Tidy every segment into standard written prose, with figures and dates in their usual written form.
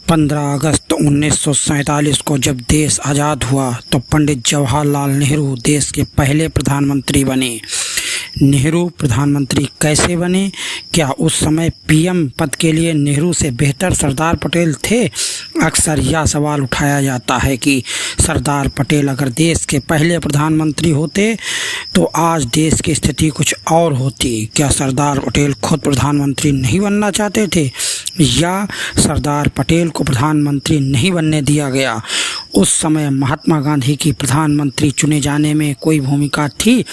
15 अगस्त 1947 को जब देश आज़ाद हुआ तो पंडित जवाहरलाल नेहरू देश के पहले प्रधानमंत्री बने। नेहरू प्रधानमंत्री कैसे बने? क्या उस समय पीएम पद के लिए नेहरू से बेहतर सरदार पटेल थे? अक्सर यह सवाल उठाया जाता है कि सरदार पटेल अगर देश के पहले प्रधानमंत्री होते तो आज देश की स्थिति कुछ और होती। क्या सरदार पटेल खुद प्रधानमंत्री नहीं बनना चाहते थे या सरदार पटेल को प्रधानमंत्री नहीं बनने दिया गया? उस समय महात्मा गांधी की प्रधानमंत्री चुने जाने में कोई भूमिका थी?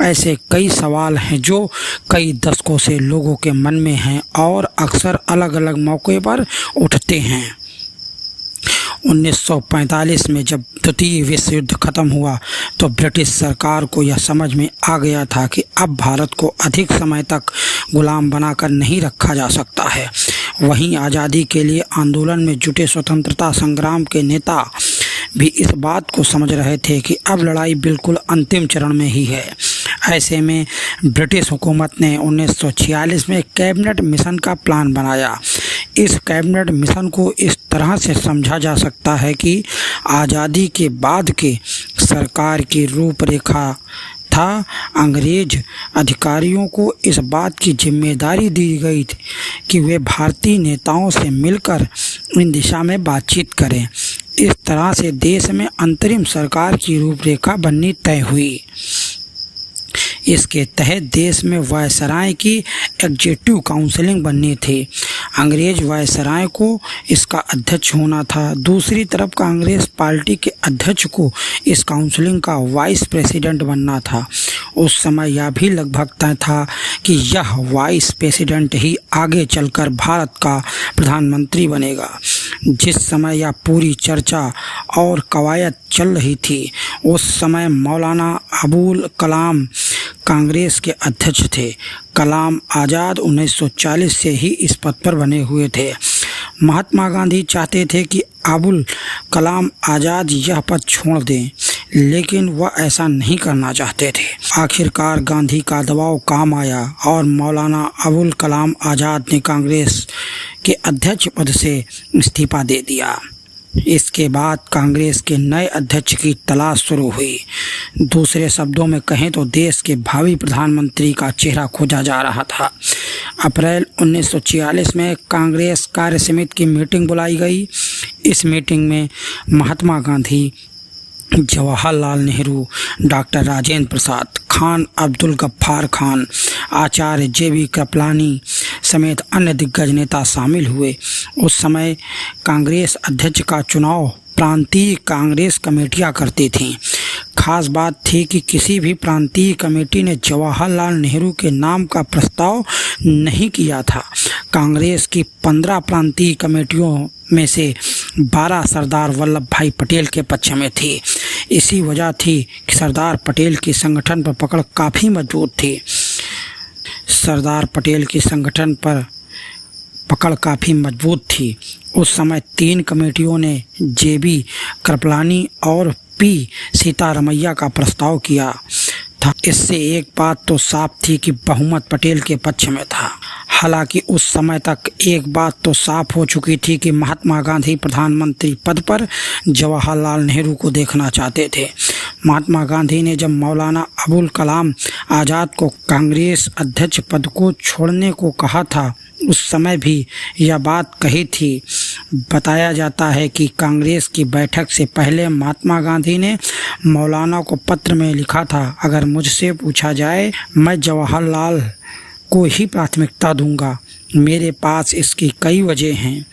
ऐसे कई सवाल हैं जो कई दशकों से लोगों के मन में हैं और अक्सर अलग अलग मौके पर उठते हैं। 1945 में जब द्वितीय विश्व युद्ध खत्म हुआ तो ब्रिटिश सरकार को यह समझ में आ गया था कि अब भारत को अधिक समय तक गुलाम बनाकर नहीं रखा जा सकता है। वहीं आज़ादी के लिए आंदोलन में जुटे स्वतंत्रता संग्राम के नेता भी इस बात को समझ रहे थे कि अब लड़ाई बिल्कुल अंतिम चरण में ही है। ऐसे में ब्रिटिश हुकूमत ने 1946 में कैबिनेट मिशन का प्लान बनाया। इस कैबिनेट मिशन को इस तरह से समझा जा सकता है कि आज़ादी के बाद के सरकार की रूपरेखा था। अंग्रेज अधिकारियों को इस बात की जिम्मेदारी दी गई थी कि वे भारतीय नेताओं से मिलकर इन दिशा में बातचीत करें। इस तरह से देश में अंतरिम सरकार की रूपरेखा बननी तय हुई। इसके तहत देश में वायसराय की एग्जीक्यूटिव काउंसिलिंग बननी थी। अंग्रेज वायसराय को इसका अध्यक्ष होना था। दूसरी तरफ कांग्रेस पार्टी के अध्यक्ष को इस काउंसिलिंग का वाइस प्रेसिडेंट बनना था। उस समय यह भी लगभग तय था कि यह वाइस प्रेसिडेंट ही आगे चलकर भारत का प्रधानमंत्री बनेगा। जिस समय यह पूरी चर्चा और कवायद चल रही थी उस समय मौलाना अबुल कलाम कांग्रेस के अध्यक्ष थे। कलाम आज़ाद 1940 से ही इस पद पर बने हुए थे। महात्मा गांधी चाहते थे कि अबुल कलाम आज़ाद यह पद छोड़ दें, लेकिन वह ऐसा नहीं करना चाहते थे। आखिरकार गांधी का दबाव काम आया और मौलाना अबुल कलाम आज़ाद ने कांग्रेस के अध्यक्ष पद से इस्तीफा दे दिया। इसके बाद कांग्रेस के नए अध्यक्ष की तलाश शुरू हुई। दूसरे शब्दों में कहें तो देश के भावी प्रधानमंत्री का चेहरा खोजा जा रहा था। अप्रैल 1946 में कांग्रेस कार्य समिति की मीटिंग बुलाई गई। इस मीटिंग में महात्मा गांधी, जवाहरलाल नेहरू, डॉक्टर राजेंद्र प्रसाद, खान अब्दुल गफ्फार खान, आचार्य जे.बी. कृपलानी समेत अन्य दिग्गज नेता शामिल हुए। उस समय कांग्रेस अध्यक्ष का चुनाव प्रांतीय कांग्रेस कमेटियां करती थीं। खास बात थी कि किसी भी प्रांतीय कमेटी ने जवाहरलाल नेहरू के नाम का प्रस्ताव नहीं किया था। कांग्रेस की 15 प्रांतीय कमेटियों में से 12 सरदार वल्लभ भाई पटेल के पक्ष में थी। इसी वजह थी कि सरदार पटेल की संगठन पर पकड़ काफ़ी मजबूत थी। सरदार पटेल की संगठन पर पकड़ काफ़ी मजबूत थी। उस समय 3 कमेटियों ने जे.बी. कृपलानी और पी. सीतारमैया का प्रस्ताव किया था। इससे एक बात तो साफ थी कि बहुमत पटेल के पक्ष में था। हालांकि उस समय तक एक बात तो साफ हो चुकी थी कि महात्मा गांधी प्रधानमंत्री पद पर जवाहरलाल नेहरू को देखना चाहते थे। महात्मा गांधी ने जब मौलाना अबुल कलाम आज़ाद को कांग्रेस अध्यक्ष पद को छोड़ने को कहा था उस समय भी यह बात कही थी। बताया जाता है कि कांग्रेस की बैठक से पहले महात्मा गांधी ने मौलाना को पत्र में लिखा था, अगर मुझसे पूछा जाए मैं जवाहरलाल को ही प्राथमिकता दूंगा। मेरे पास इसकी कई वजह हैं,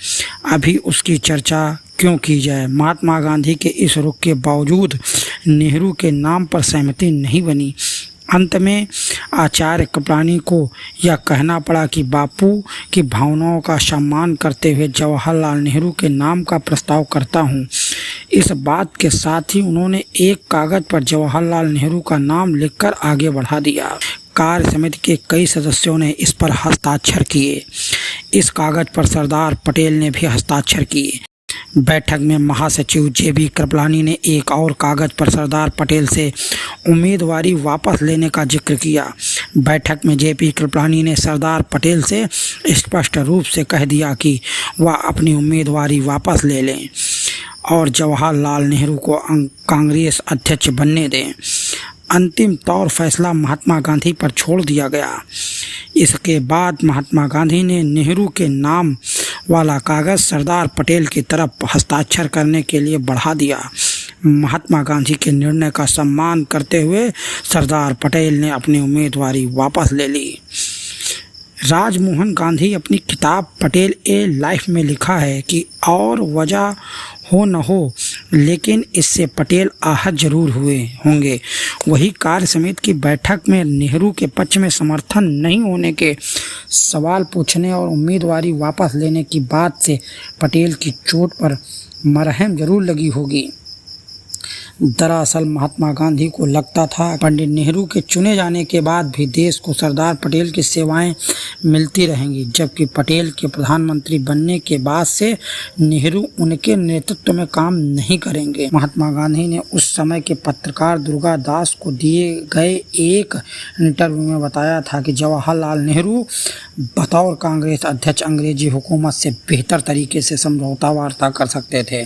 अभी उसकी चर्चा क्यों की जाए। महात्मा गांधी के इस रुख के बावजूद नेहरू के नाम पर सहमति नहीं बनी। अंत में आचार्य कृपलानी को यह कहना पड़ा कि बापू की भावनाओं का सम्मान करते हुए जवाहरलाल नेहरू के नाम का प्रस्ताव करता हूँ। इस बात के साथ ही उन्होंने एक कागज़ पर जवाहरलाल नेहरू का नाम लिखकर आगे बढ़ा दिया। कार्य समिति के कई सदस्यों ने इस पर हस्ताक्षर किए। इस कागज़ पर सरदार पटेल ने भी हस्ताक्षर किए। बैठक में महासचिव जेबी कृपलानी ने एक और कागज पर सरदार पटेल से उम्मीदवारी वापस लेने का जिक्र किया। बैठक में जेपी कृपलानी ने सरदार पटेल से स्पष्ट रूप से कह दिया कि वह अपनी उम्मीदवारी वापस ले लें और जवाहरलाल नेहरू को कांग्रेस अध्यक्ष बनने दें। अंतिम तौर फैसला महात्मा गांधी पर छोड़ दिया गया। इसके बाद महात्मा गांधी ने नेहरू के नाम वाला कागज़ सरदार पटेल की तरफ हस्ताक्षर करने के लिए बढ़ा दिया। महात्मा गांधी के निर्णय का सम्मान करते हुए सरदार पटेल ने अपनी उम्मीदवारी वापस ले ली। राजमोहन गांधी अपनी किताब पटेल ए लाइफ में लिखा है कि और वजह हो न हो, लेकिन इससे पटेल आहत जरूर हुए होंगे। वही कार्य समिति की बैठक में नेहरू के पक्ष में समर्थन नहीं होने के सवाल पूछने और उम्मीदवारी वापस लेने की बात से पटेल की चोट पर मरहम जरूर लगी होगी। दरअसल महात्मा गांधी को लगता था पंडित नेहरू के चुने जाने के बाद भी देश को सरदार पटेल की सेवाएं मिलती रहेंगी, जबकि पटेल के प्रधानमंत्री बनने के बाद से नेहरू उनके नेतृत्व में काम नहीं करेंगे। महात्मा गांधी ने उस समय के पत्रकार दुर्गा दास को दिए गए एक इंटरव्यू में बताया था कि जवाहरलाल नेहरू बतौर कांग्रेस अध्यक्ष अंग्रेजी हुकूमत से बेहतर तरीके से समझौता वार्ता कर सकते थे।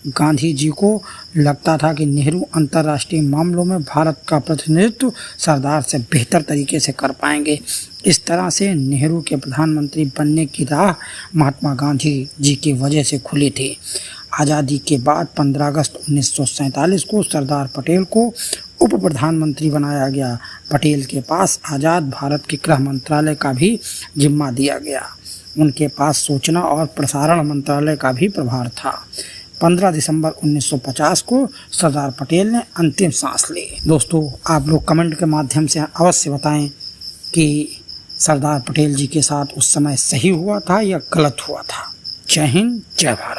गांधी जी को लगता था कि नेहरू अंतर्राष्ट्रीय मामलों में भारत का प्रतिनिधित्व सरदार से बेहतर तरीके से कर पाएंगे। इस तरह से नेहरू के प्रधानमंत्री बनने की राह महात्मा गांधी जी की वजह से खुली थी। आज़ादी के बाद 15 अगस्त 1947 को सरदार पटेल को उप प्रधानमंत्री बनाया गया। पटेल के पास आज़ाद भारत के गृह मंत्रालय का भी जिम्मा दिया गया। उनके पास सूचना और प्रसारण मंत्रालय का भी प्रभार था। 15 दिसंबर 1950 को सरदार पटेल ने अंतिम सांस ली। दोस्तों, आप लोग कमेंट के माध्यम से अवश्य बताएं कि सरदार पटेल जी के साथ उस समय सही हुआ था या गलत हुआ था। जय हिंद, जय भारत।